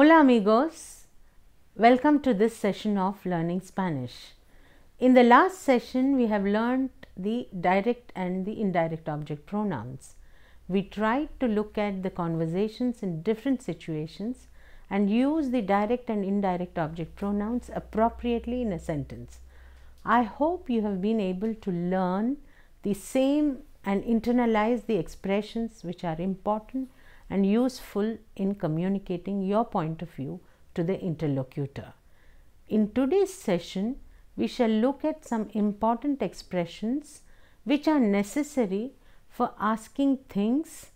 Hola amigos, welcome to this session of Learning Spanish. In the last session we have learned the direct and the indirect object pronouns. We tried to look at the conversations in different situations and use the direct and indirect object pronouns appropriately in a sentence. I hope you have been able to learn the same and internalize the expressions which are important and useful in communicating your point of view to the interlocutor. In today's session, we shall look at some important expressions which are necessary for asking things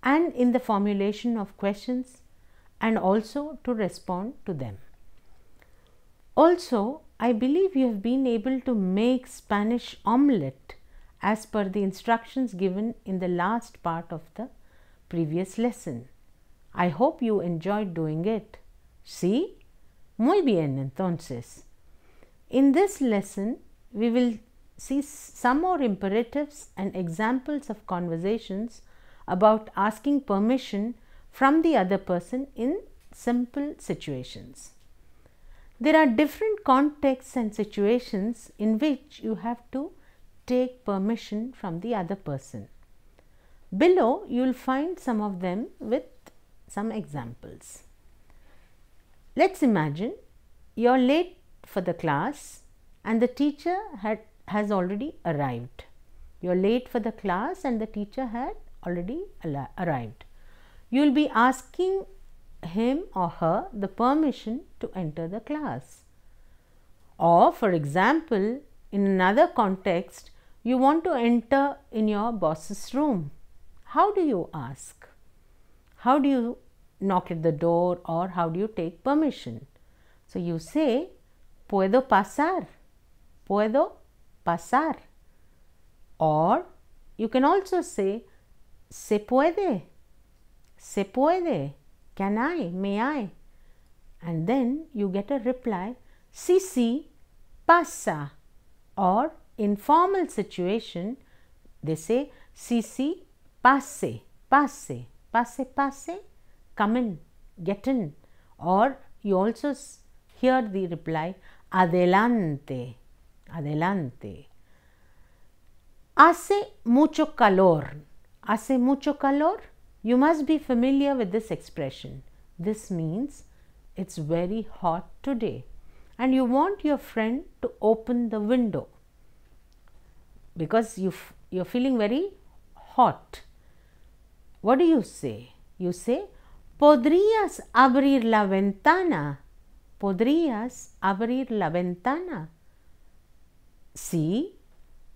and in the formulation of questions and also to respond to them. Also, I believe you have been able to make Spanish omelette as per the instructions given in the last part of the previous lesson. I hope you enjoyed doing it. ¿Sí? Muy bien, entonces. In this lesson, we will see some more imperatives and examples of conversations about asking permission from the other person in simple situations. There are different contexts and situations in which you have to take permission from the other person. Below, you will find some of them with some examples. Let's imagine you are late for the class and the teacher has already arrived. You are late for the class and the teacher had already arrived. You will be asking him or her the permission to enter the class. Or for example, in another context, you want to enter in your boss's room. How do you ask? How do you knock at the door or how do you take permission? So you say, ¿Puedo pasar? ¿Puedo pasar? Or you can also say, ¿Se puede? ¿Se puede? Can I? May I? And then you get a reply, sí, sí, pasa. Or in formal situation, they say, sí, sí, pase, pase, pase, pase, come in, get in. Or you also hear the reply, adelante, adelante. Hace mucho calor. Hace mucho calor? You must be familiar with this expression. This means it's very hot today and you want your friend to open the window because you're feeling very hot. What do you say? You say, ¿Podrías abrir la ventana? ¿Podrías abrir la ventana? Sí,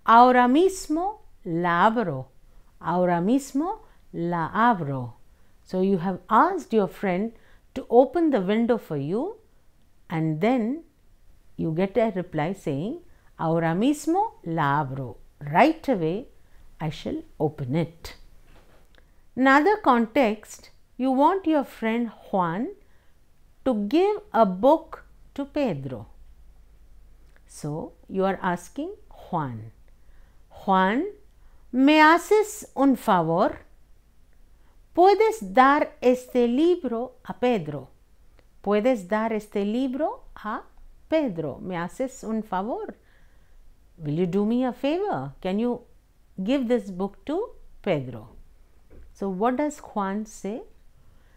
ahora mismo la abro. Ahora mismo la abro. So you have asked your friend to open the window for you and then you get a reply saying, ahora mismo la abro. Right away, I shall open it. Another context, you want your friend Juan to give a book to Pedro. So you are asking Juan, Juan, ¿me haces un favor? ¿Puedes dar este libro a Pedro? ¿Puedes dar este libro a Pedro? ¿Me haces un favor? Will you do me a favor? Can you give this book to Pedro? So what does Juan say?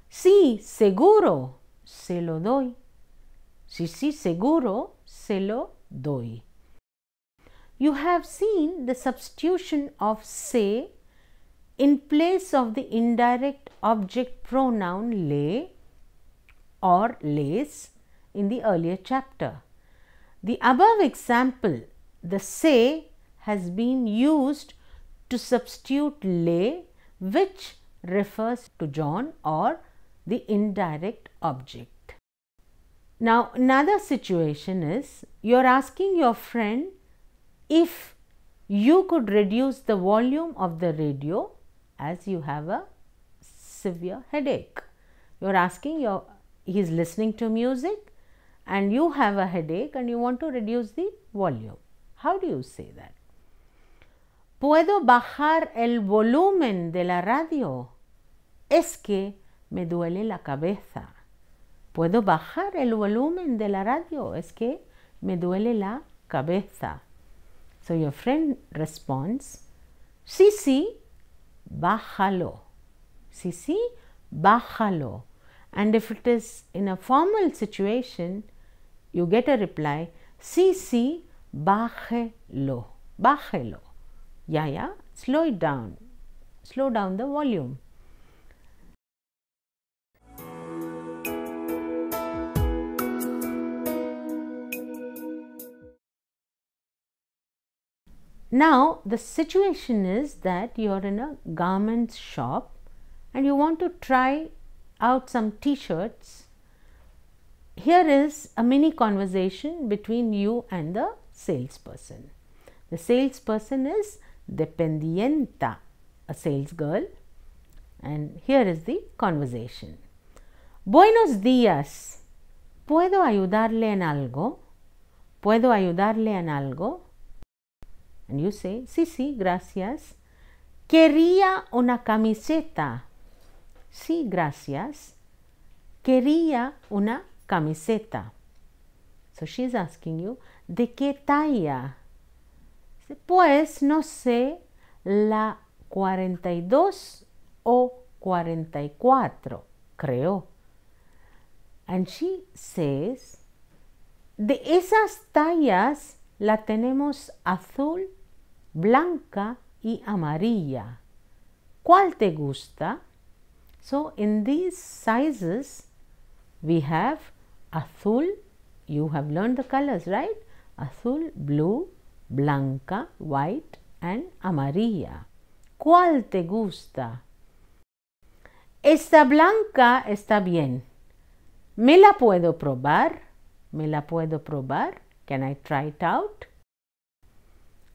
Sí, seguro, se lo doy. Sí, sí, seguro, se lo doy. You have seen the substitution of se in place of the indirect object pronoun le or les in the earlier chapter. The above example, the se has been used to substitute le, which refers to John or the indirect object. Now, another situation is you are asking your friend if you could reduce the volume of the radio as you have a severe headache. You are asking he is listening to music and you have a headache and you want to reduce the volume. How do you say that? ¿Puedo bajar el volumen de la radio? Es que me duele la cabeza. ¿Puedo bajar el volumen de la radio? Es que me duele la cabeza. So your friend responds, sí, sí, bájalo. Sí, sí, bájalo. And if it is in a formal situation, you get a reply, sí, sí, bájelo. Bájelo. Yeah, slow it down. Slow down the volume. Now, the situation is that you are in a garment shop and you want to try out some t-shirts. Here is a mini conversation between you and the salesperson. The salesperson is dependienta, a sales girl, and here is the conversation. Buenos días. ¿Puedo ayudarle en algo? ¿Puedo ayudarle en algo? And you say, sí, sí, gracias. Quería una camiseta. Sí, gracias. Quería una camiseta. So she's asking you, ¿de qué talla? Pues no sé, la 42 o 44, creo. And she says, de esas tallas la tenemos azul, blanca y amarilla. ¿Cuál te gusta? So in these sizes we have azul, you have learned the colors, right? Azul, blue, blanca, white and amarilla. ¿Cuál te gusta? Esta blanca está bien. ¿Me la puedo probar? ¿Me la puedo probar? Can I try it out?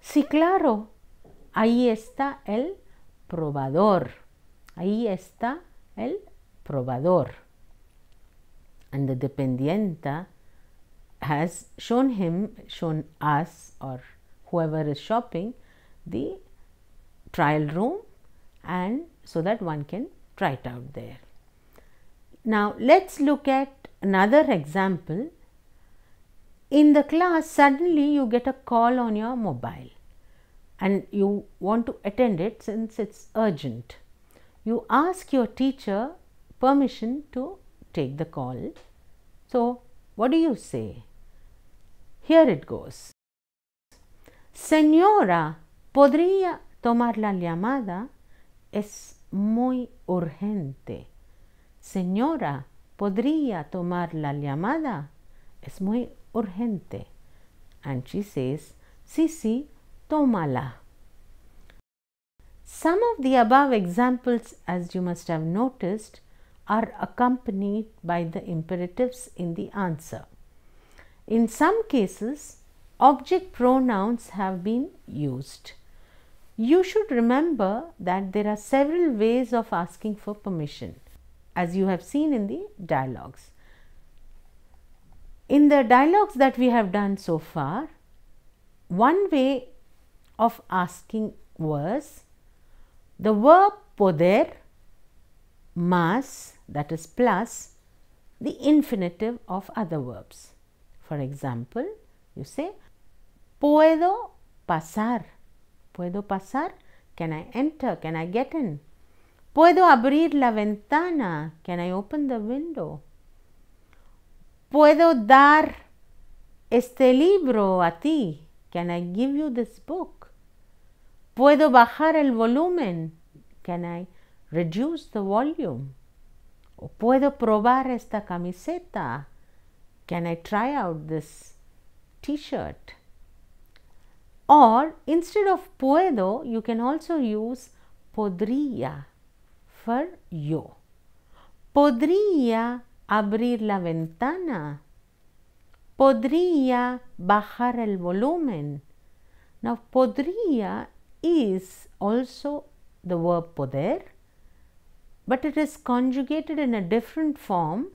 Sí, claro. Ahí está el probador. Ahí está el probador. And the dependienta has shown us or whoever is shopping the trial room, and so that one can try it out there. Now let's look at another example. In the class, suddenly you get a call on your mobile and you want to attend it since it's urgent. You ask your teacher permission to take the call. So what do you say? Here it goes. Señora, ¿podría tomar la llamada? Es muy urgente. Señora, ¿podría tomar la llamada? Es muy urgente. And she says, sí, sí, tómala. Some of the above examples, as you must have noticed, are accompanied by the imperatives in the answer. In some cases, object pronouns have been used. You should remember that there are several ways of asking for permission, as you have seen in the dialogues. In the dialogues that we have done so far, one way of asking was the verb poder más, that is plus, the infinitive of other verbs. For example, you say, puedo pasar. Puedo pasar. Can I enter? Can I get in? Puedo abrir la ventana. Can I open the window? Puedo dar este libro a ti. Can I give you this book? Puedo bajar el volumen. Can I reduce the volume? O puedo probar esta camiseta. Can I try out this t-shirt? Or instead of puedo, you can also use podría for yo. Podría abrir la ventana. Podría bajar el volumen. Now, podría is also the verb poder, but it is conjugated in a different form.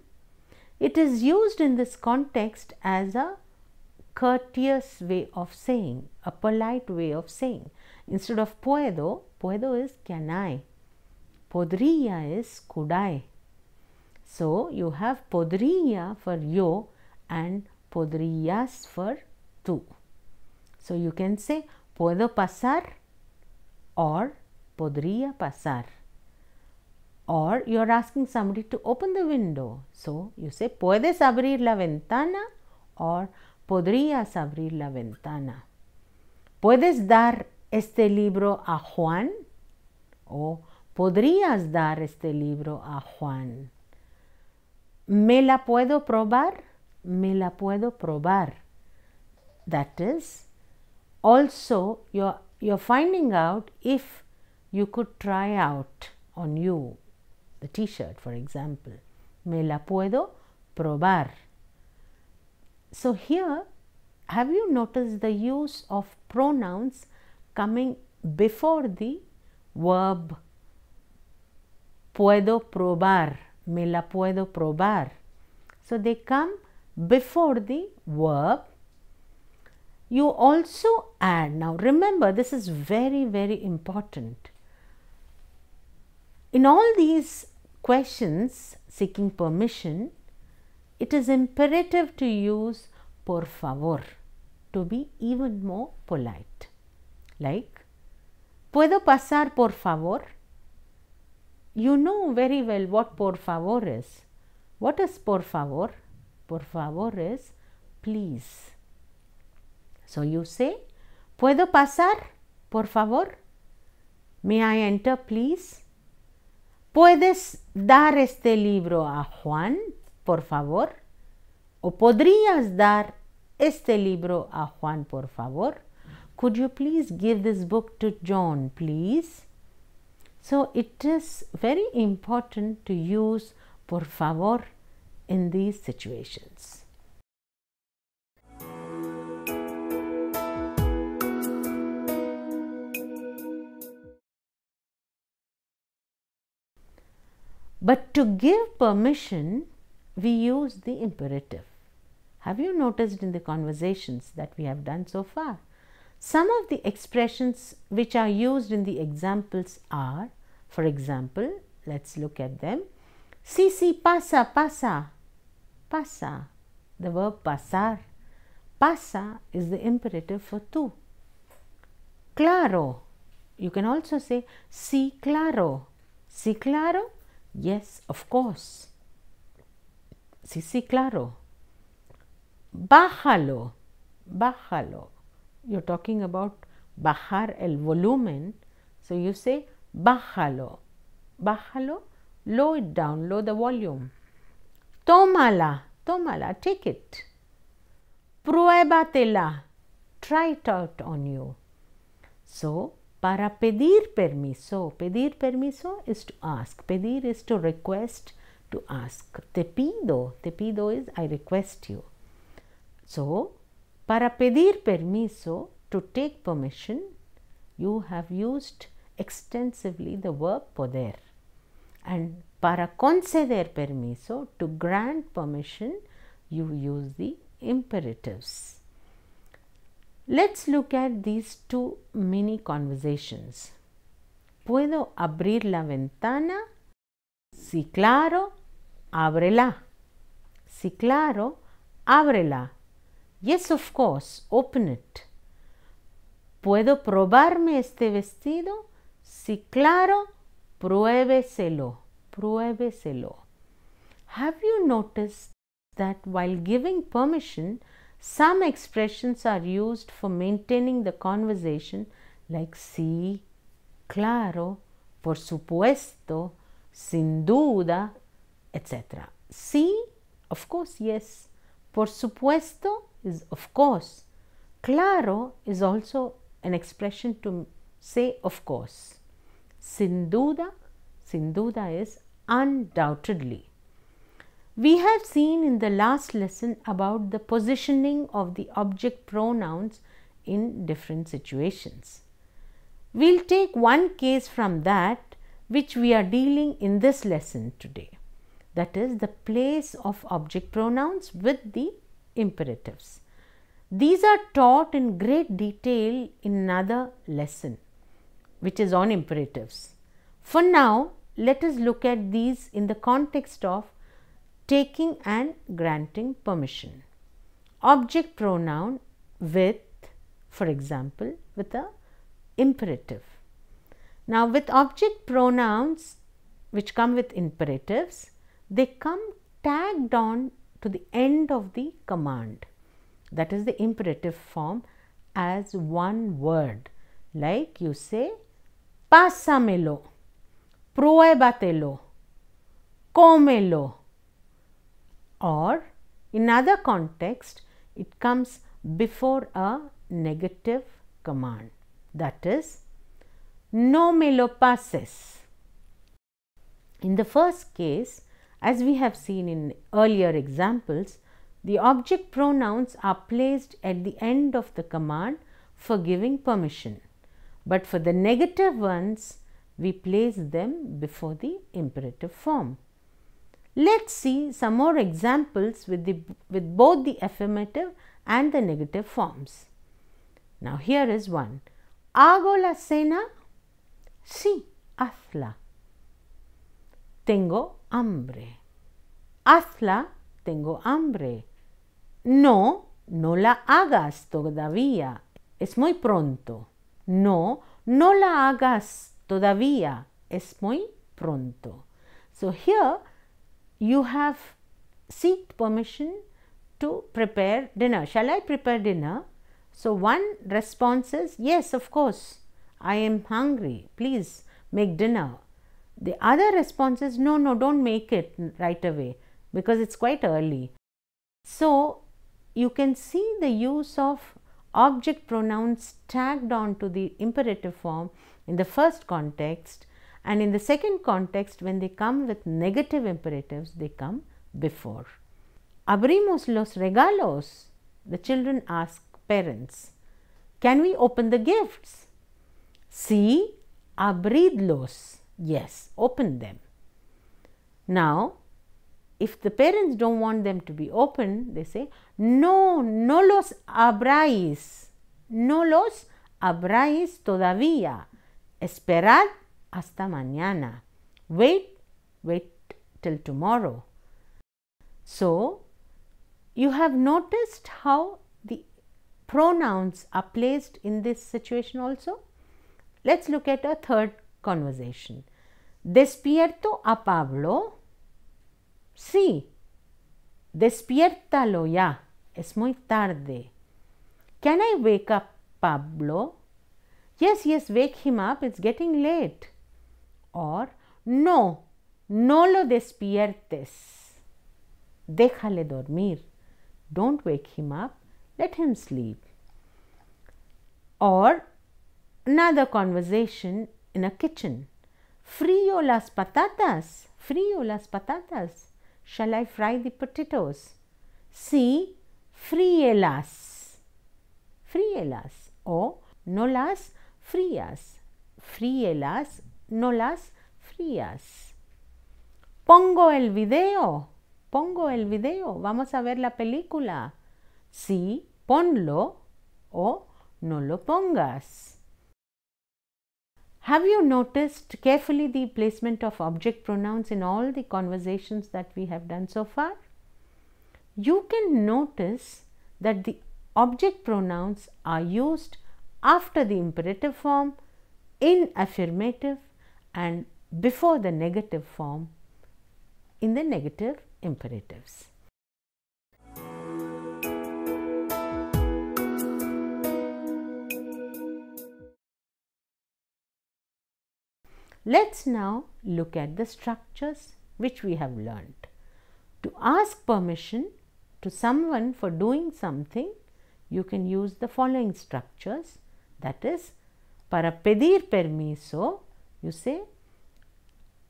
It is used in this context as a courteous way of saying, a polite way of saying. Instead of puedo, puedo is can I. Podría is could I. So you have podría for yo and podrías for tú. So you can say puedo pasar or podría pasar. Or you are asking somebody to open the window. So you say puedes abrir la ventana or podrías abrir la ventana. ¿Puedes dar este libro a Juan? O podrías dar este libro a Juan. ¿Me la puedo probar? Me la puedo probar. That is, also you're finding out if you could try out on you the t-shirt, for example. Me la puedo probar. So here, have you noticed the use of pronouns coming before the verb puedo probar? Me la puedo probar. So they come before the verb. You also add, now remember, this is very, very important. In all these questions seeking permission, it is imperative to use por favor to be even more polite. Like, ¿puedo pasar por favor? You know very well what por favor is. What is por favor? Por favor is please. So you say, ¿puedo pasar por favor? May I enter please? ¿Puedes dar este libro a Juan, por favor? ¿O podrías dar este libro a Juan, por favor? Could you please give this book to John, please? So it is very important to use por favor in these situations. But to give permission, we use the imperative. Have you noticed in the conversations that we have done so far? Some of the expressions which are used in the examples are, for example, let's look at them. Sí, sí, pasa, pasa, pasa. The verb pasar. Pasa is the imperative for tú. Claro. You can also say sí, claro. Sí, claro. Yes, of course. Sí, sí, claro. Bájalo, bájalo. You're talking about bajar el volumen. So you say bájalo. Bájalo, lower it down, lower the volume. Tómala, tómala, take it. Pruébatela, try it out on you. So, para pedir permiso is to ask. Pedir is to request, to ask. Te pido is I request you. So, para pedir permiso, to take permission, you have used extensively the verb poder. And para conceder permiso, to grant permission, you use the imperatives. Let's look at these two mini conversations. ¿Puedo abrir la ventana? Sí, claro, ábrela. Sí, claro, ábrela. Yes, of course, open it. ¿Puedo probarme este vestido? Sí, claro, pruébeselo. Pruébeselo. Have you noticed that while giving permission, some expressions are used for maintaining the conversation like sí, claro, por supuesto, sin duda, etc. Sí, of course, yes. Por supuesto is of course. Claro is also an expression to say of course. Sin duda is undoubtedly. We have seen in the last lesson about the positioning of the object pronouns in different situations. We'll take one case from that which we are dealing in this lesson today. That is the place of object pronouns with the imperatives. These are taught in great detail in another lesson which is on imperatives. For now, let us look at these in the context of taking and granting permission. Object pronoun with, for example, with a imperative. Now, with object pronouns which come with imperatives, they come tagged on to the end of the command, that is the imperative form, as one word. Like you say, pásamelo, pruébatelo, cómelo. Or in other context, it comes before a negative command, that is, no me lo pases. In the first case, as we have seen in earlier examples, the object pronouns are placed at the end of the command for giving permission. But for the negative ones, we place them before the imperative form. Let's see some more examples with both the affirmative and the negative forms. Now, here is one. ¿Hago la cena? Sí, hazla. Tengo hambre. Hazla, tengo hambre. No, no la hagas todavía. Es muy pronto. No, no la hagas todavía. Es muy pronto. So here you have seeked permission to prepare dinner. Shall I prepare dinner? So one response is, yes, of course, I am hungry. Please make dinner. The other response is, no, no, don't make it right away because it's quite early. So you can see the use of object pronouns tagged on to the imperative form in the first context, and in the second context, when they come with negative imperatives, they come before. Abrimos los regalos. The children ask parents, can we open the gifts? Sí, abridlos. Yes, open them. Now, if the parents don't want them to be open, they say, no, no los abráis. No los abráis todavía. Esperad hasta mañana. Wait till tomorrow. So, you have noticed how the pronouns are placed in this situation also. Let's look at a third conversation. ¿Despierto a Pablo? Sí. Despiértalo ya. Es muy tarde. Can I wake up Pablo? Yes, yes, wake him up. It's getting late. Or, no, no lo despiertes. Déjale dormir. Don't wake him up. Let him sleep. Or, another conversation in a kitchen. Frío las patatas. Frío las patatas. Shall I fry the potatoes? Sí, fríelas. Fríelas. O no las frías. Fríelas, no las frías. Pongo el video. Pongo el video. Vamos a ver la película. Sí, ponlo o no lo pongas. Have you noticed carefully the placement of object pronouns in all the conversations that we have done so far? You can notice that the object pronouns are used after the imperative form, in affirmative, and before the negative form in the negative imperatives. Let's now look at the structures which we have learnt. To ask permission to someone for doing something, you can use the following structures. That is, para pedir permiso, you say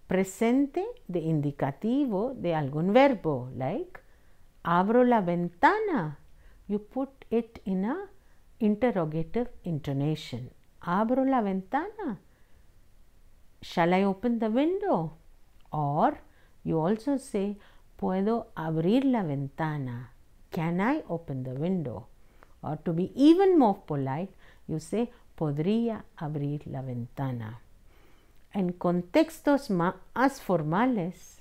presente de indicativo de algún verbo, like abro la ventana. You put it in a interrogative intonation. Abro la ventana. Shall I open the window? Or you also say, puedo abrir la ventana. Can I open the window? Or to be even more polite, you say, podría abrir la ventana. En contextos más formales,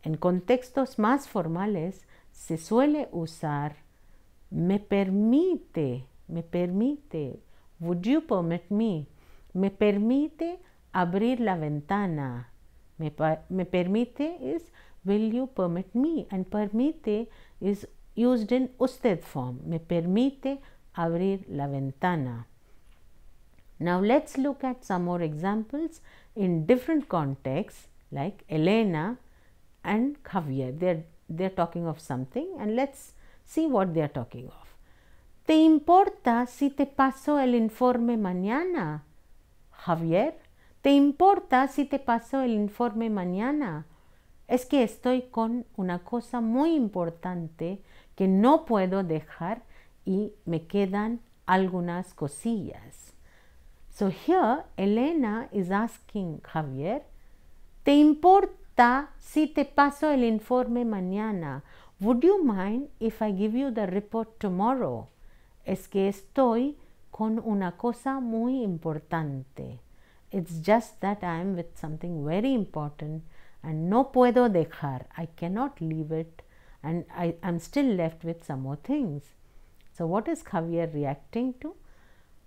En contextos más formales se suele usar me permite, would you permit me? Me permite abrir la ventana. Me permite is will you permit me, and permite is used in usted form. Me permite abrir la ventana. Now let's look at some more examples in different contexts, like Elena and Javier. They're talking of something, and let's see what they're talking of. ¿Te importa si te paso el informe mañana? Javier, ¿te importa si te paso el informe mañana? Es que estoy con una cosa muy importante que no puedo dejar y me quedan algunas cosillas. So here Elena is asking Javier, ¿te importa si te paso el informe mañana? Would you mind if I give you the report tomorrow? Es que estoy con una cosa muy importante. It's just that I am with something very important and no puedo dejar. I cannot leave it, and I'm still left with some more things. So what is Javier reacting to?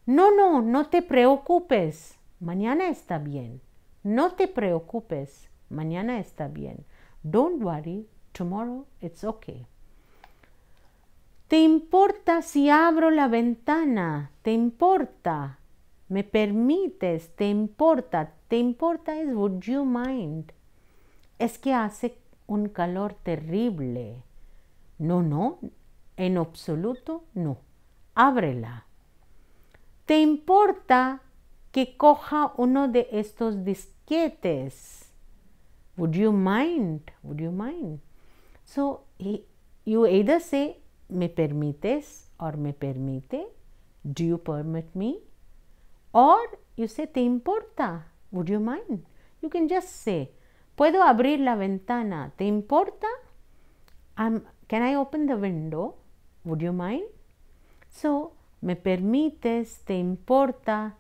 No te preocupes. Mañana está bien. No te preocupes. Mañana está bien. Don't worry. Tomorrow it's okay. ¿Te importa si abro la ventana? ¿Te importa? ¿Me permites? ¿Te importa? ¿Te importa es would you mind? Es que hace un calor terrible. No, en absoluto no. Ábrela. ¿Te importa que coja uno de estos disquetes? Would you mind? Would you mind? So you either say me permites or me permite. Do you permit me? Or you say te importa. Would you mind? You can just say puedo abrir la ventana. ¿Te importa? Can I open the window? Would you mind? So me permites, te importa.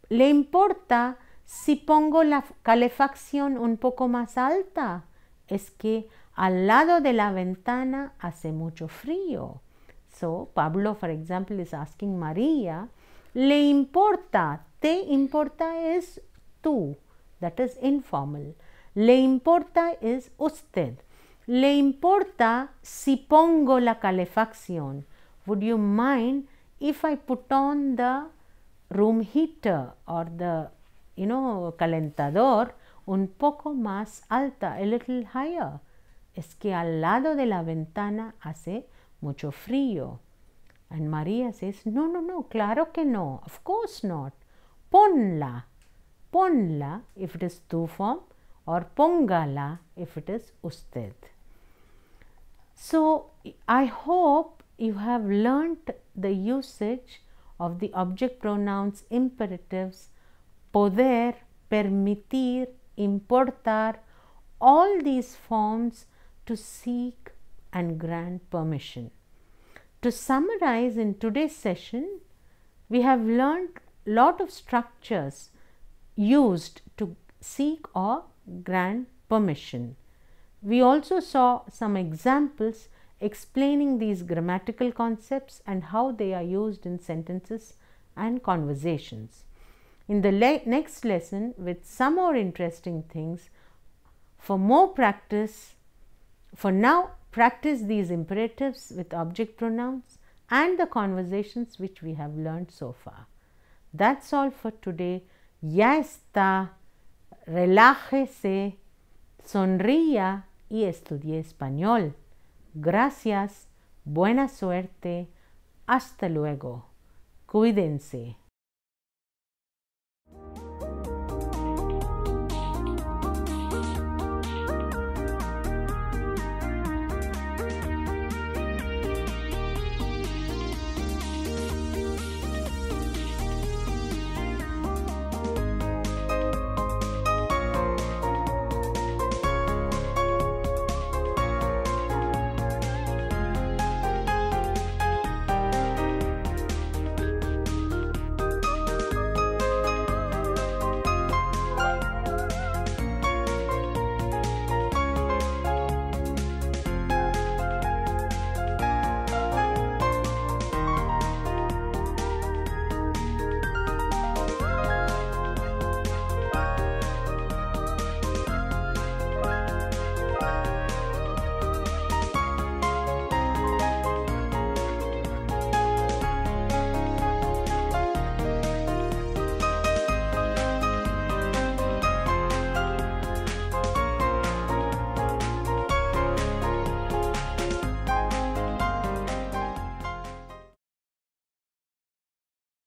¿Le importa si pongo la calefacción un poco más alta? Es que al lado de la ventana hace mucho frío. So Pablo, for example, is asking Maria, ¿le importa? Te importa is tú. That is informal. Le importa is usted. ¿Le importa si pongo la calefacción? Would you mind if I put on the room heater or the, calentador un poco más alta, a little higher? Es que al lado de la ventana hace mucho frío. And Maria says, no, claro que no, of course not. Ponla if it is tu form, or póngala if it is usted. So I hope you have learnt the usage of the object pronouns imperatives poder, permitir, importar, all these forms to seek and grant permission. To summarize, in today's session, we have learned a lot of structures used to seek or grant permission. We also saw some examples explaining these grammatical concepts and how they are used in sentences and conversations. In the next lesson, with some more interesting things, for more practice, for now, practice these imperatives with object pronouns and the conversations which we have learned so far. That's all for today. Ya está. Relájese, sonría y estudie español. Gracias, buena suerte, hasta luego. Cuídense.